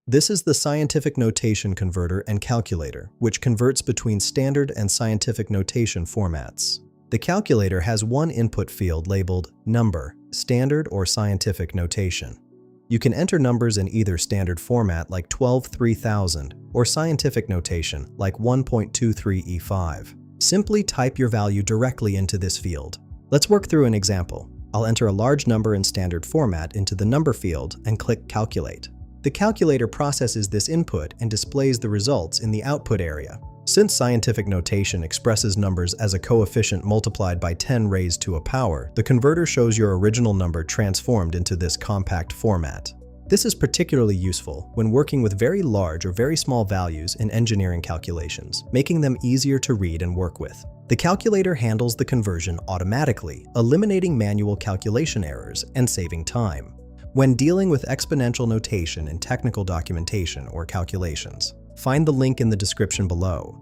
This is the scientific notation converter and calculator, which converts between standard and scientific notation formats. The calculator has one input field labeled number, standard or scientific notation. You can enter numbers in either standard format like 12,3000 or scientific notation like 1.23E5. Simply type your value directly into this field. Let's work through an example. I'll enter a large number in standard format into the number field and click Calculate. The calculator processes this input and displays the results in the output area. Since scientific notation expresses numbers as a coefficient multiplied by 10 raised to a power, the converter shows your original number transformed into this compact format. This is particularly useful when working with very large or very small values in engineering calculations, making them easier to read and work with. The calculator handles the conversion automatically, eliminating manual calculation errors and saving time when dealing with exponential notation in technical documentation or calculations. Find the link in the description below.